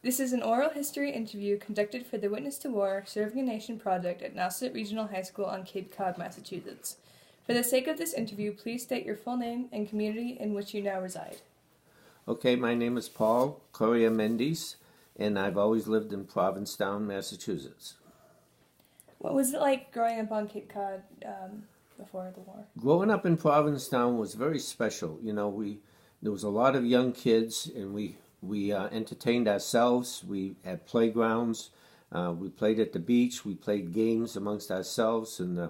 This is an oral history interview conducted for the Witness to War Serving a Nation project at Nauset Regional High School on Cape Cod, Massachusetts. For the sake of this interview, please state your full name and community in which you now reside. Okay, my name is Paul Correa Mendes, and I've always lived in Provincetown, Massachusetts. What was it like growing up on Cape Cod before the war? Growing up in Provincetown was very special. There was a lot of young kids, and we entertained ourselves. We had playgrounds. We played at the beach. We played games amongst ourselves, and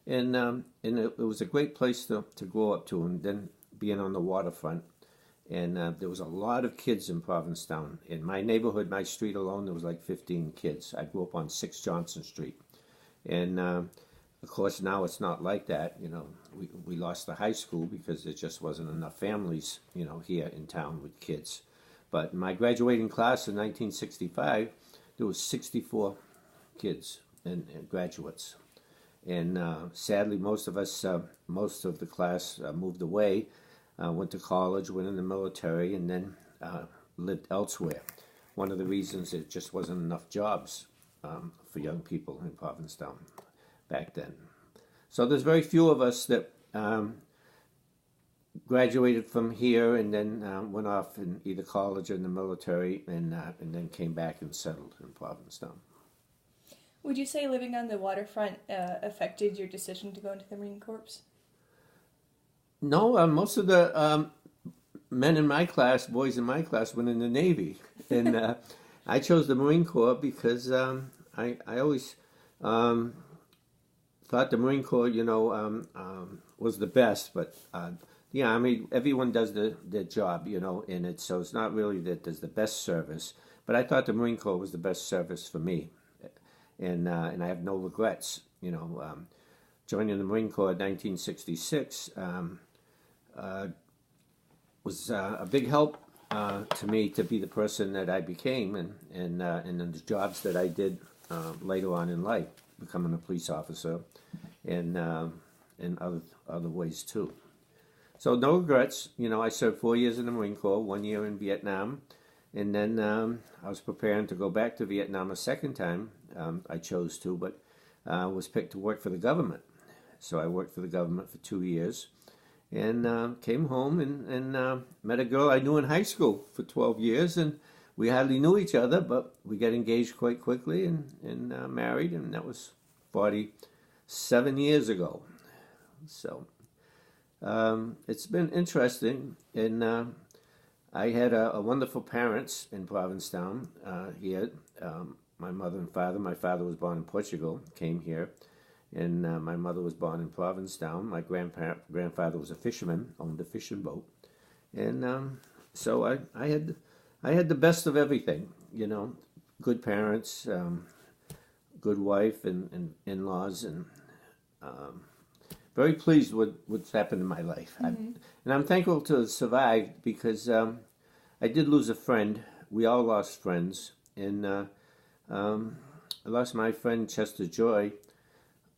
it was a great place to grow up to. And then being on the waterfront, and there was a lot of kids in Provincetown. In my neighborhood, my street alone, there was like 15 kids. I grew up on 6 Johnson Street, and of course now it's not like that. We lost the high school because there just wasn't enough families, here in town with kids. But in my graduating class in 1965, there was 64 kids and graduates. And sadly, most of the class moved away, went to college, went in the military, and then lived elsewhere. One of the reasons it just wasn't enough jobs for young people in Provincetown back then. So there's very few of us that graduated from here and then went off in either college or in the military, and then came back and settled in Provincetown. Would you say living on the waterfront affected your decision to go into the Marine Corps? No, most of the men in my class, boys in my class, went in the Navy, and I chose the Marine Corps because I always thought the Marine Corps, was the best. But yeah, I mean, everyone does their job, and it's not really that there's the best service. But I thought the Marine Corps was the best service for me, and I have no regrets. Joining the Marine Corps in 1966 was a big help to me to be the person that I became, and the jobs that I did later on in life, becoming a police officer, and other ways too. So no regrets. I served 4 years in the Marine Corps, 1 year in Vietnam, and then I was preparing to go back to Vietnam a second time. I chose to, but was picked to work for the government. So I worked for the government for 2 years, and came home and met a girl I knew in high school for 12 years, and we hardly knew each other, but we got engaged quite quickly and married, and that was 47 years ago. So it's been interesting, and I had a wonderful parents in Provincetown here. My mother and father. My father was born in Portugal, came here, and my mother was born in Provincetown. My grandfather was a fisherman, owned a fishing boat, and so I had the best of everything. Good parents, good wife, and in-laws, and very pleased with what's happened in my life. Mm-hmm. And I'm thankful to have survived because I did lose a friend. We all lost friends, and I lost my friend Chester Joy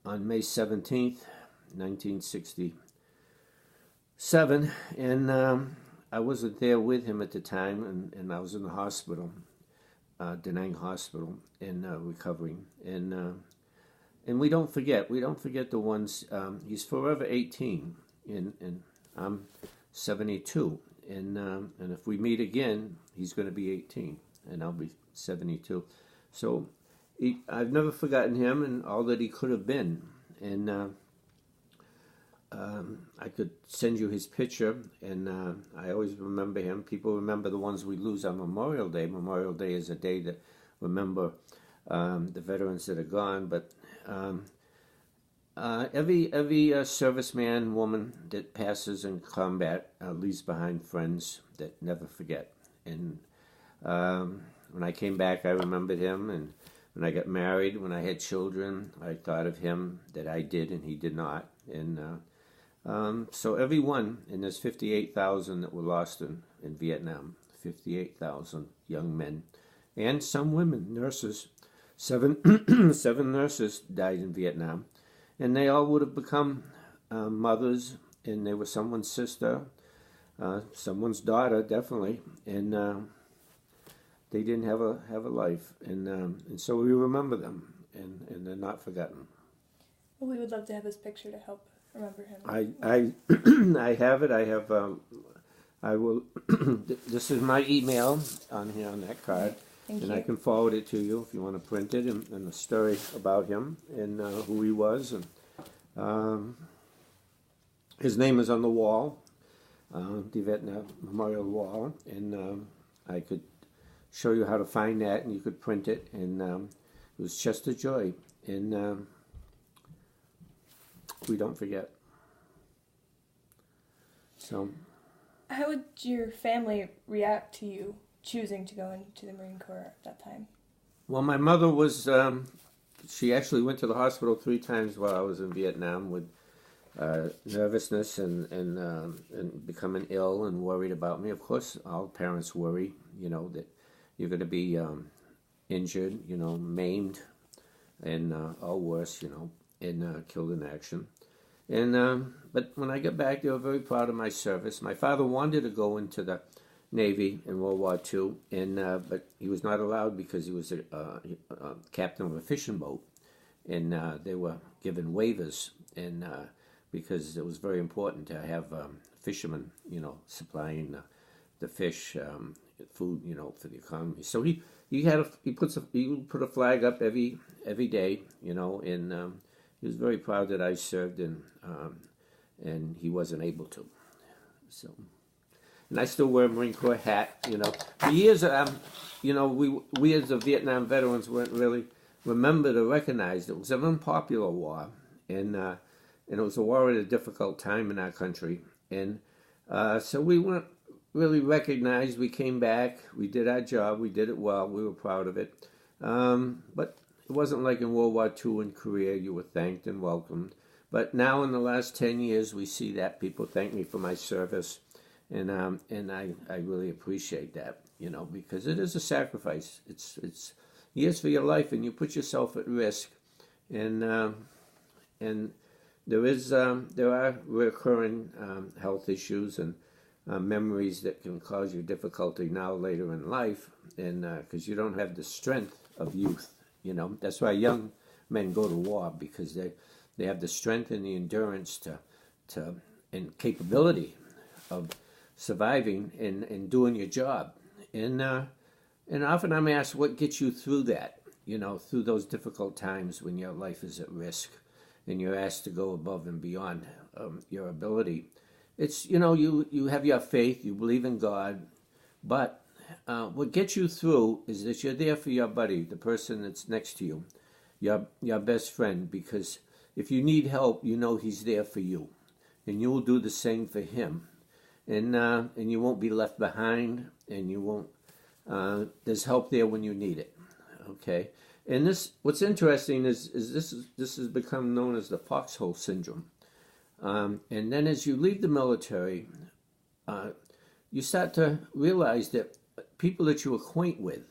on May 17th, 1967, and I wasn't there with him at the time, and I was in the hospital, Da Nang Hospital, in recovering, and we don't forget the ones. He's forever 18, and I'm 72, and if we meet again, he's going to be 18, and I'll be 72. So I've never forgotten him and all that he could have been. And I could send you his picture, and I always remember him. People remember the ones we lose on Memorial Day. Memorial Day is a day that remember the veterans that are gone. But every serviceman, woman that passes in combat leaves behind friends that never forget. And when I came back, I remembered him, and when I got married, when I had children, I thought of him that I did and he did not. And so everyone, and there's 58,000 that were lost in Vietnam, 58,000 young men, and some women, nurses. Seven nurses died in Vietnam, and they all would have become mothers, and they were someone's sister, someone's daughter, definitely, and they didn't have a life, and so we remember them, and they're not forgotten. Well, we would love to have his picture to help remember him. I have it. I have. I will. This is my email on here on that card, Thank and you. I can forward it to you if you want to print it, and the story about him and who he was, and his name is on the wall, the Vietnam Memorial Wall, and I could show you how to find that, and you could print it, and it was just a joy, and we don't forget. So. How would your family react to you choosing to go into the Marine Corps at that time? Well, my mother was, she actually went to the hospital 3 times while I was in Vietnam with nervousness and becoming ill and worried about me. Of course, all parents worry, that you're going to be injured, maimed, and or worse, and killed in action. And but when I got back, they were very proud of my service. My father wanted to go into the Navy in World War II, but he was not allowed because he was a captain of a fishing boat, and they were given waivers, and because it was very important to have fishermen, supplying the fish, food, for the economy. So he put a flag up every day, and he was very proud that I served, and he wasn't able to. So, and I still wear a Marine Corps hat. For years, we as the Vietnam veterans weren't really remembered or recognized. It was an unpopular war, and it was a war at a difficult time in our country, and so we weren't really recognized. We came back, we did our job, we did it well, we were proud of it, but it wasn't like in World War II in Korea. You were thanked and welcomed. But now in the last 10 years, we see that people thank me for my service, and I really appreciate that, because it is a sacrifice. It's years for your life, and you put yourself at risk, and there are recurring health issues and memories that can cause you difficulty now later in life, and because you don't have the strength of youth. That's why young men go to war, because they have the strength and the endurance and capability of surviving and doing your job. And often I'm asked, what gets you through that? Through those difficult times when your life is at risk and you're asked to go above and beyond your ability. It's you have your faith, you believe in God, but what gets you through is that you're there for your buddy, the person that's next to you, your best friend, because if you need help, he's there for you, and you will do the same for him, and you won't be left behind, and you won't. There's help there when you need it. Okay, and what's interesting is this has become known as the foxhole syndrome, and then as you leave the military, you start to realize that people that you acquaint with,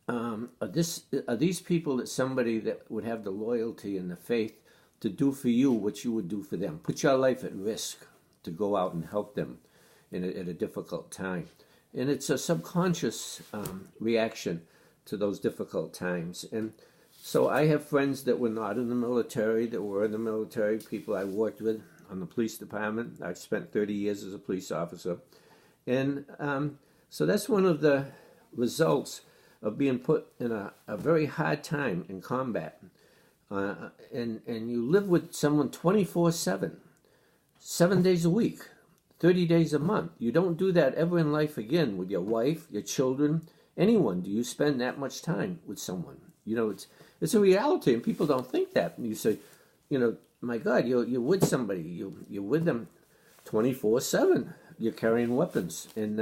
are these people that somebody that would have the loyalty and the faith to do for you what you would do for them, put your life at risk to go out and help them at a difficult time. And it's a subconscious reaction to those difficult times. And so I have friends that were not in the military, that were in the military, people I worked with on the police department. I spent 30 years as a police officer. And so that's one of the results of being put in a very hard time in combat. And you live with someone 24/7, 7 days a week, 30 days a month. You don't do that ever in life again with your wife, your children, anyone. Do you spend that much time with someone? It's a reality, and people don't think that. And you say, my God, you're with somebody. You're with them 24/7. You're carrying weapons, and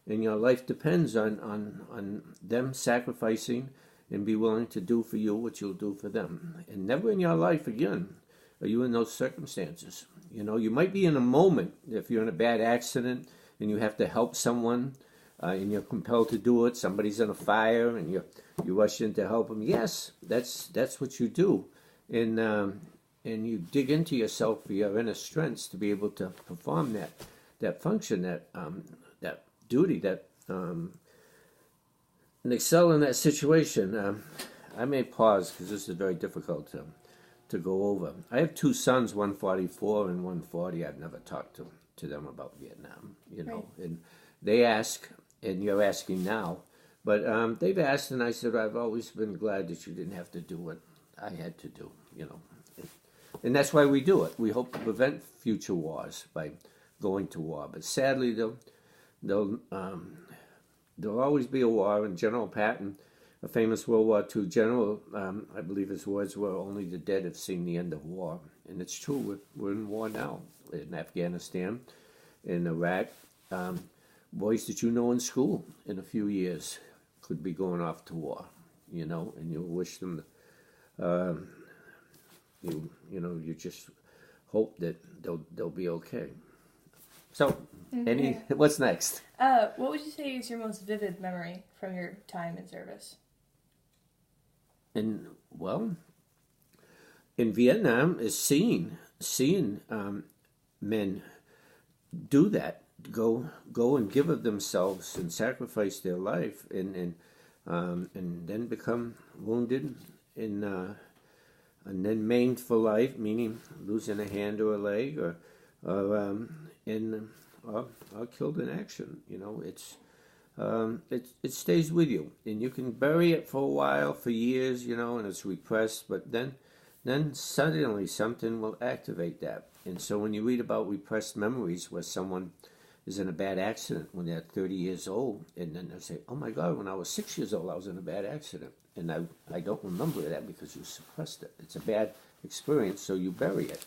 your life depends on them sacrificing and be willing to do for you what you'll do for them. And never in your life again are you in those circumstances. You might be in a moment if you're in a bad accident and you have to help someone, and you're compelled to do it. Somebody's in a fire and you rush in to help them. Yes, that's what you do, and you dig into yourself for your inner strengths to be able to perform that function, that duty, and excel in that situation. I may pause because this is very difficult to go over. I have two sons, 144 and 140. I've never talked to them about Vietnam, Right. and they ask, and you're asking now, but they've asked, and I said, I've always been glad that you didn't have to do what I had to do, and that's why we do it. We hope to prevent future wars by going to war, but sadly, there'll always be a war, and General Patton, a famous World War II general, I believe his words were, "Only the dead have seen the end of war." And it's true, we're in war now, in Afghanistan, in Iraq. Boys that you know in school in a few years could be going off to war, and you wish them, you just hope that they'll be okay. So, what's next? What would you say is your most vivid memory from your time in service? And in Vietnam is seeing men do that, go and give of themselves and sacrifice their life, and then become wounded and then maimed for life, meaning losing a hand or a leg, or killed in action. It stays with you, and you can bury it for a while, for years, and it's repressed. But then suddenly something will activate that. And so when you read about repressed memories, where someone is in a bad accident when they're 30 years old, and then they say, "Oh my God, when I was 6 years old, I was in a bad accident, and I don't remember that because you suppressed it." It's a bad experience, so you bury it.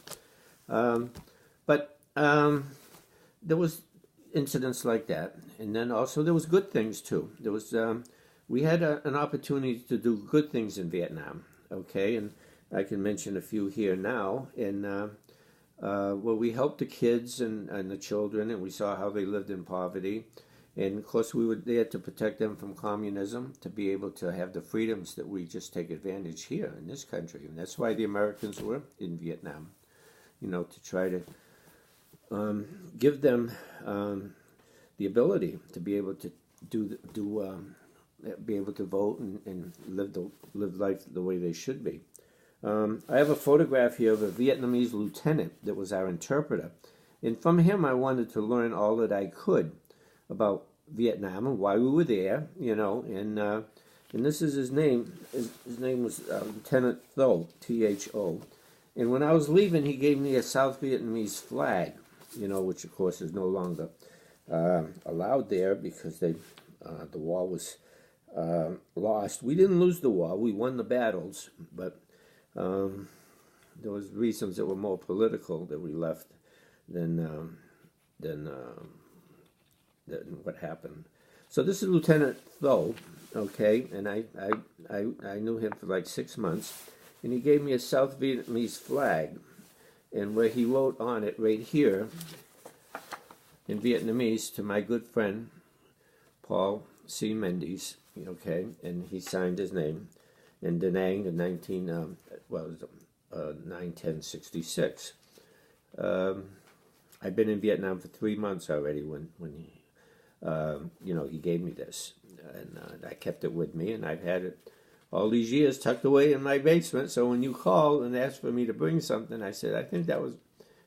But there was incidents like that, and then also there was good things too. There was we had an opportunity to do good things in Vietnam, okay, and I can mention a few here now. And where we helped the kids and the children, and we saw how they lived in poverty, and of course we were there to protect them from communism, to be able to have the freedoms that we just take advantage here in this country, and that's why the Americans were in Vietnam, to try to give them the ability to be able to be able to vote and live life the way they should be. I have a photograph here of a Vietnamese lieutenant that was our interpreter, and from him I wanted to learn all that I could about Vietnam and why we were there, and this is his name. His name was Lieutenant Tho, Tho. And when I was leaving, he gave me a South Vietnamese flag, which of course is no longer allowed there because the war was lost. We didn't lose the war; we won the battles, but there was reasons that were more political that we left than what happened. So this is Lieutenant Tho, okay, and I knew him for like 6 months, and he gave me a South Vietnamese flag, and where he wrote on it right here in Vietnamese, "To my good friend Paul C. Mendes," okay, and he signed his name, in Da Nang in 9/10/66. I've been in Vietnam for 3 months already when he gave me this, and I kept it with me, and I've had it all these years tucked away in my basement. So when you called and asked for me to bring something, I said I think that would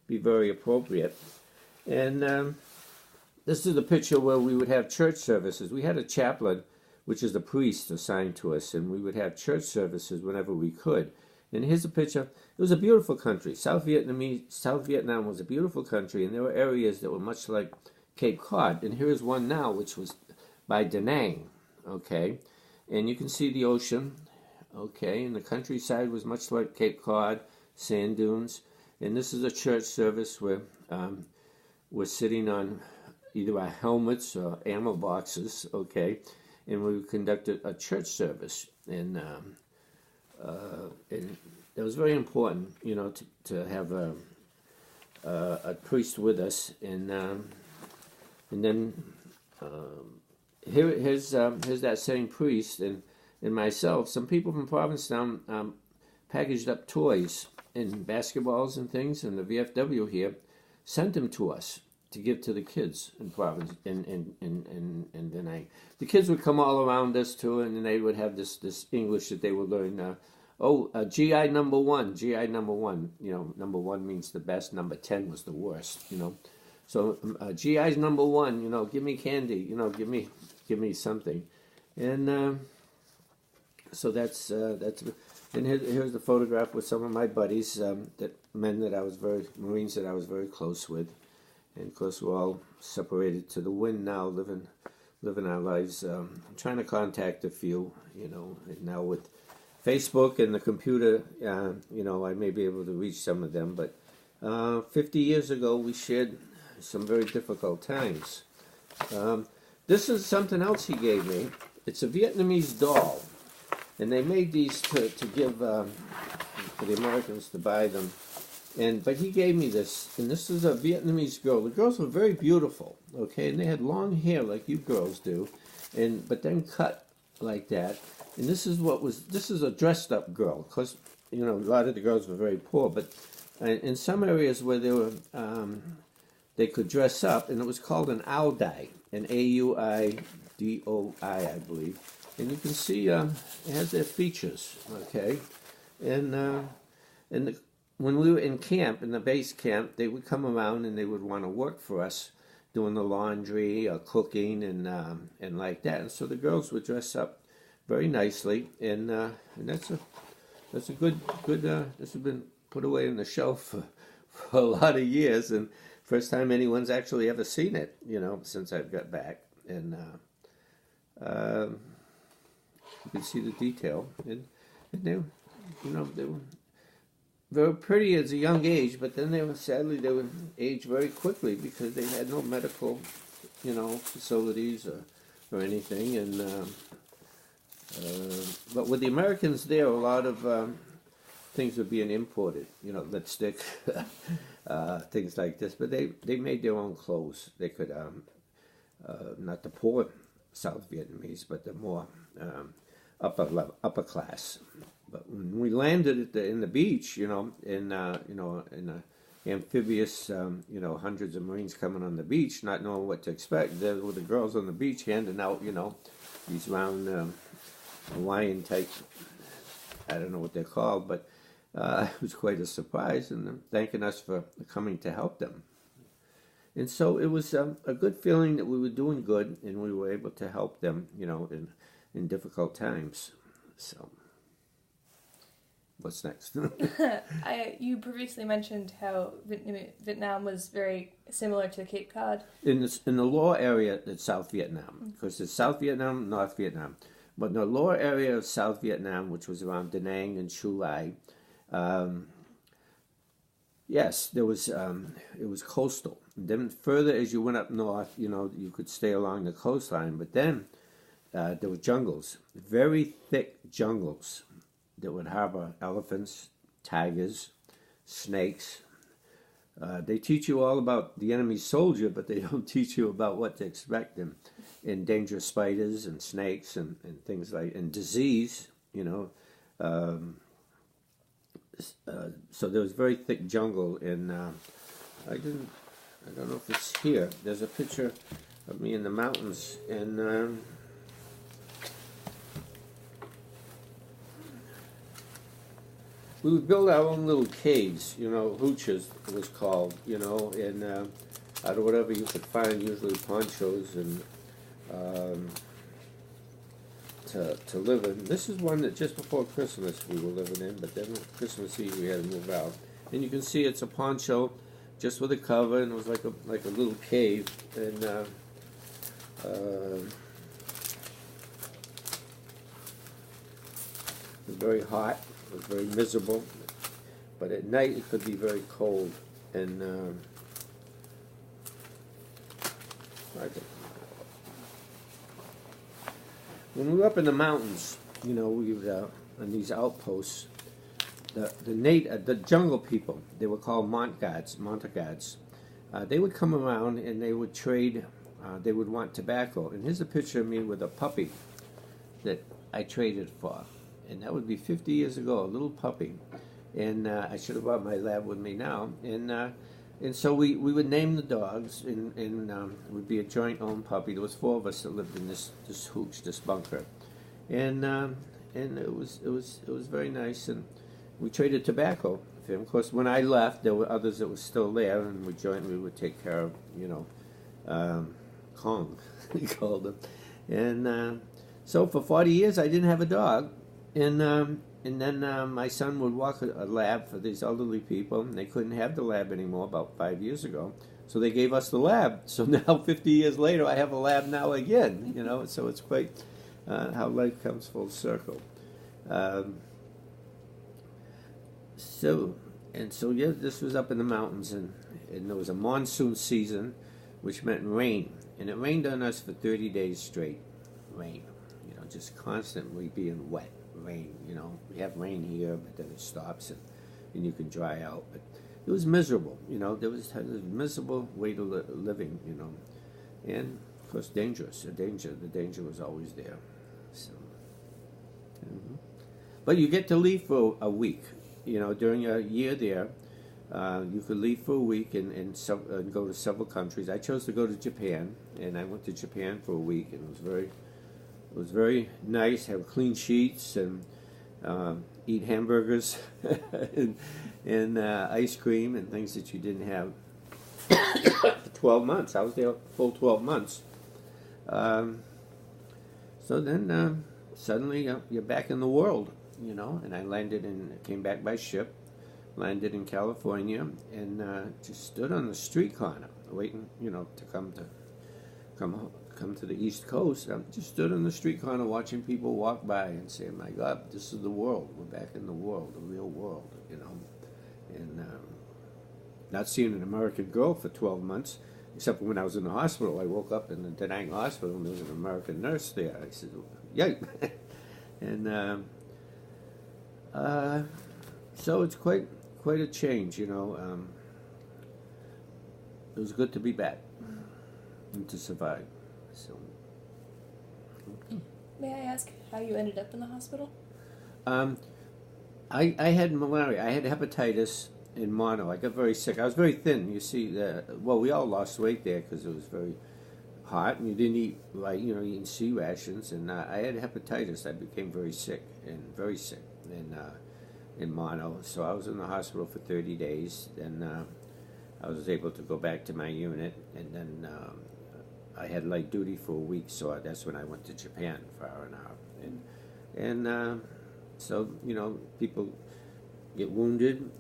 be very appropriate. And this is a picture where we would have church services. We had a chaplain, which is a priest assigned to us, and we would have church services whenever we could. And here's a picture. It was a beautiful country. South Vietnam was a beautiful country, and there were areas that were much like Cape Cod. And here's one now, which was by Da Nang, okay? And you can see the ocean, okay? And the countryside was much like Cape Cod, sand dunes. And this is a church service where we're sitting on either our helmets or ammo boxes, okay? And we conducted a church service, and it was very important, to have a priest with us, and then here's that same priest and myself. Some people from Provincetown packaged up toys and basketballs and things, and the VFW here sent them to us, to give to the kids in Providence, and then the kids would come all around us too, and then they would have this English that they would learn. GI number one, GI number one. Number one means the best. Number 10 was the worst. So GI's number one. Give me candy. Give me something, and so that's. And here's the photograph with some of my buddies, Marines that I was very close with. And of course, we're all separated to the wind now, living our lives. I'm trying to contact a few, and now with Facebook and the computer, I may be able to reach some of them. But 50 years ago, we shared some very difficult times. This is something else he gave me. It's a Vietnamese doll, and they made these to give for the Americans to buy them. But he gave me this, and this is a Vietnamese girl. The girls were very beautiful, okay, and they had long hair like you girls do, but then cut like that. And this is a dressed up girl, because a lot of the girls were very poor, but in some areas where they could dress up, and it was called an Audai, an Auidoi, I believe. And you can see it has their features, okay, when we were in camp, in the base camp, they would come around and they would want to work for us, doing the laundry or cooking and like that. And so the girls would dress up very nicely, and that's a good. This has been put away on the shelf for a lot of years, and first time anyone's actually ever seen it, since I've got back. And you can see the detail, and they were very pretty at a young age, but then they would age very quickly because they had no medical, facilities or anything. And but with the Americans there, a lot of things were being imported, lipstick, things like this. But they made their own clothes. They could, not the poor South Vietnamese, but the more upper class. But when we landed in the beach, in a amphibious, hundreds of Marines coming on the beach, not knowing what to expect, there were the girls on the beach handing out, these round Hawaiian type, I don't know what they're called, but it was quite a surprise, and thanking us for coming to help them. And so it was a good feeling that we were doing good, and we were able to help them, in difficult times. So. What's next? You previously mentioned how Vietnam was very similar to Cape Cod. In the lower area, it's South Vietnam, because it's South Vietnam, North Vietnam. But in the lower area of South Vietnam, which was around Da Nang and Chu Lai, yes, there was. It was coastal. Then further as you went up north, you could stay along the coastline. But then there were jungles, very thick jungles, that would harbor elephants, tigers, snakes. They teach you all about the enemy soldier, but they don't teach you about what to expect them. And dangerous spiders and snakes and things and disease, So there was very thick jungle, and I don't know if it's here. There's a picture of me in the mountains, and we would build our own little caves, hooches it was called, and out of whatever you could find, usually ponchos and to live in. This is one that just before Christmas we were living in, but then Christmas Eve we had to move out. And you can see it's a poncho just with a cover, and it was like a little cave, and it was very hot. It was very miserable, but at night it could be very cold, and when we were up in the mountains, we would on these outposts, the jungle people, they were called Montagards. They would come around and they would trade. They would want tobacco, and here's a picture of me with a puppy that I traded for. And that would be 50 years ago, a little puppy. And I should have brought my lab with me now. And And so we would name the dogs, and it would be a joint-owned puppy. There was four of us that lived in this hooch, this bunker, and it was very nice. And we traded tobacco for him. Of course, when I left, there were others that were still there, and we jointly would take care of, Kong, he called him. And so for 40 years, I didn't have a dog, and then my son would walk a lab for these elderly people, and they couldn't have the lab anymore about 5 years ago. So they gave us the lab. So now, 50 years later, I have a lab now again. So it's quite how life comes full circle. So yeah, this was up in the mountains, and there was a monsoon season, which meant rain, and it rained on us for 30 days straight. Rain, just constantly being wet. Rain, we have rain here, but then it stops, and you can dry out. But it was miserable, there was a miserable way to living, and of course dangerous. The danger was always there. So, but you get to leave for a week, during a year there. You could leave for a week and go to several countries. I chose to go to Japan, and I went to Japan for a week, and it was very nice. Have clean sheets and eat hamburgers and ice cream and things that you didn't have for 12 months. I was there full 12 months. So then suddenly you're back in the world, and I came back by ship, landed in California, and just stood on the street corner waiting, to come to the East Coast. I just stood on the street corner watching people walk by and say, "My God, this is the world. We're back in the world, the real world," and not seeing an American girl for 12 months, except for when I was in the hospital. I woke up in the Da Nang hospital, and there was an American nurse there. I said, "Yay!" And so it's quite a change, It was good to be back and to survive. So, May I ask how you ended up in the hospital? I had malaria. I had hepatitis and mono. I got very sick. I was very thin. You see, we all lost weight there because it was very hot, and you didn't eat right. Eating C rations, and I had hepatitis. I became very sick, and in mono. So I was in the hospital for 30 days. Then I was able to go back to my unit, and then I had light duty for a week. So that's when I went to Japan for R&R. And so people get wounded.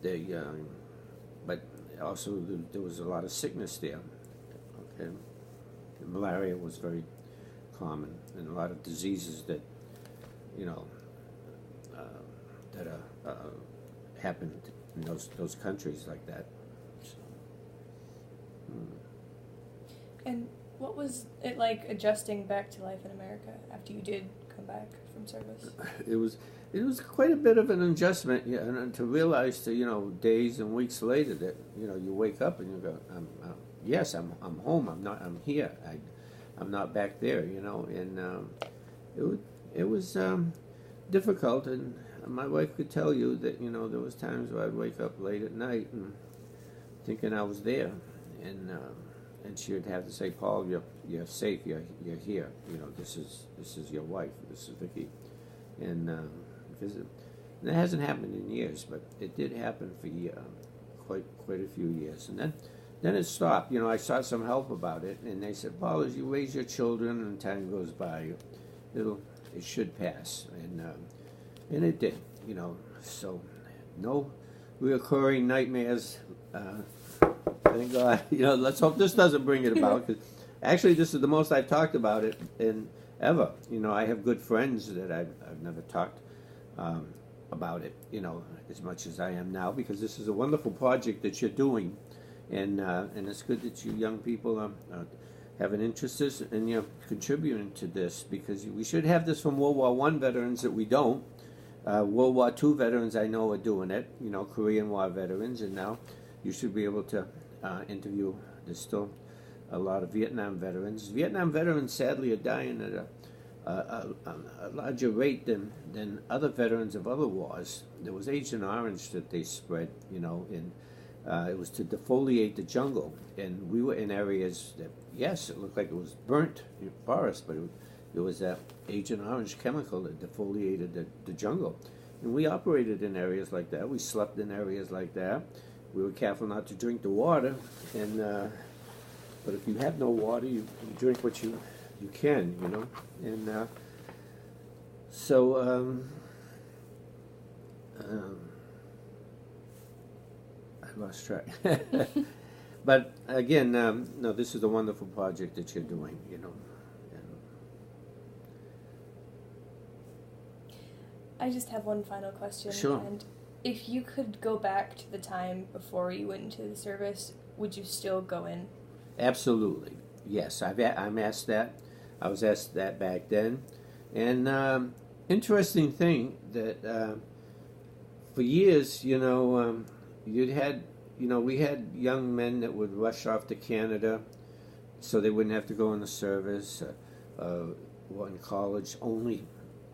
But also there was a lot of sickness there. Okay, and malaria was very common, and a lot of diseases that happened in those countries like that. So, And what was it like adjusting back to life in America after you did come back from service? It was quite a bit of an adjustment, and to realize that days and weeks later that you wake up and you go, yes, I'm home. I'm here. I'm not back there. And it was difficult, and my wife could tell you that there was times where I'd wake up late at night and thinking I was there, and she would have to say, "Paul, you're safe. You're here. This is your wife. This is Vicky," and because that hasn't happened in years, but it did happen for quite a few years, and then it stopped. I sought some help about it, and they said, "Paul, as you raise your children and time goes by, it should pass," and it did. So no reoccurring nightmares. Thank God. Let's hope this doesn't bring it about. Cause actually, this is the most I've talked about it in ever. I have good friends that I've never talked about it. As much as I am now, because this is a wonderful project that you're doing, and it's good that you young people have an interest in you're contributing to this, because we should have this from World War I veterans that we don't. World War II veterans I know are doing it. Korean War veterans, and now you should be able to interview. There's still a lot of Vietnam veterans. Vietnam veterans sadly are dying at a larger rate than other veterans of other wars. There was Agent Orange that they spread, and It was to defoliate the jungle, and we were in areas that, yes, it looked like it was burnt forest, but it was that Agent Orange chemical that defoliated the jungle. And we operated in areas like that. We slept in areas like that. We were careful not to drink the water, and but if you have no water, you drink what you can, you know. And so I lost track. But again, no, this is a wonderful project that you're doing, you know. I just have one final question. Sure. And if you could go back to the time before you went into the service, would you still go in? Absolutely, yes. I'm asked that. I was asked that back then. And interesting thing that for years, you know, we had young men that would rush off to Canada so they wouldn't have to go in the service, or in college only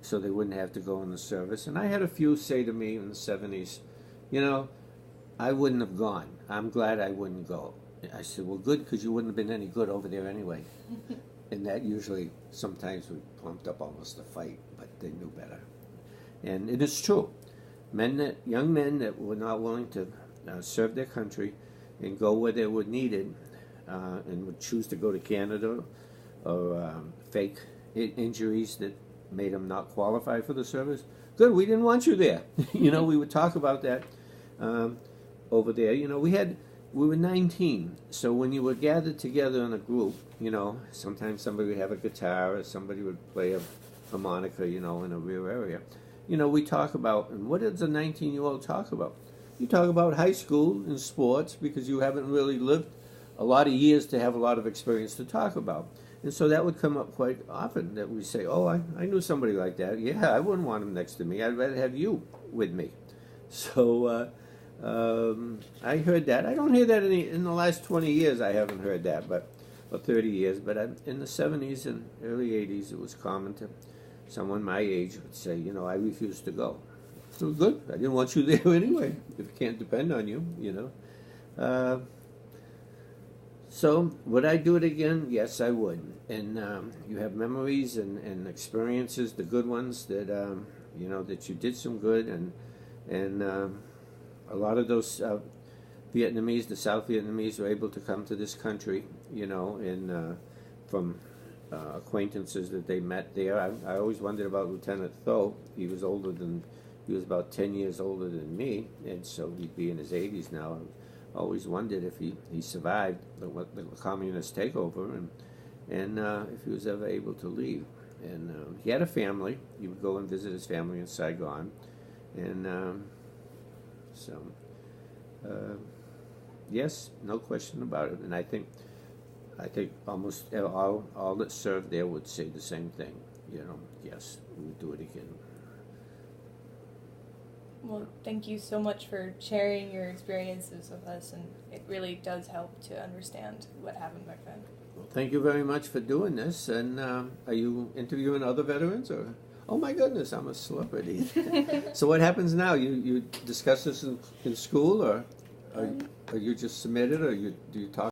so they wouldn't have to go in the service. And I had a few say to me in the 70s, you know, I wouldn't have gone. I'm glad I wouldn't go. I said, well, good, because you wouldn't have been any good over there anyway. And that usually, sometimes we pumped up almost a fight, but they knew better. And it is true. Young men that were not willing to serve their country and go where they were needed, and would choose to go to Canada or fake injuries that made them not qualify for the service. Good, we didn't want you there. You know, we would talk about that over there. You know, we were 19, so when you were gathered together in a group, you know, sometimes somebody would have a guitar or somebody would play a harmonica, you know, in a rear area. You know, we talk about, and what does a 19-year-old talk about? You talk about high school and sports because you haven't really lived a lot of years to have a lot of experience to talk about. And so that would come up quite often, that we say, oh, I knew somebody like that. Yeah, I wouldn't want him next to me. I'd rather have you with me. So I heard that. I don't hear that in the last 20 years. I haven't heard that, or 30 years. But in the 70s and early 80s, it was common to someone my age would say, you know, I refuse to go. So good. I didn't want you there anyway, if I can't depend on you, you know. So would I do it again? Yes, I would. And you have memories and experiences, the good ones that you know, that you did some good, and a lot of those Vietnamese, the South Vietnamese, were able to come to this country, you know, and from acquaintances that they met there. I always wondered about Lieutenant Tho. He was about 10 years older than me, and so he'd be in his 80s now. Always wondered if he survived the communist takeover, and if he was ever able to leave. And he had a family. He would go and visit his family in Saigon, and so yes, no question about it. And I think almost all that served there would say the same thing. You know, yes, we would do it again. Well, thank you so much for sharing your experiences with us, and it really does help to understand what happened back then. Well, thank you very much for doing this. And are you interviewing other veterans, or? Oh my goodness, I'm a celebrity. So what happens now? You discuss this in school, or you just submit it, or do you talk?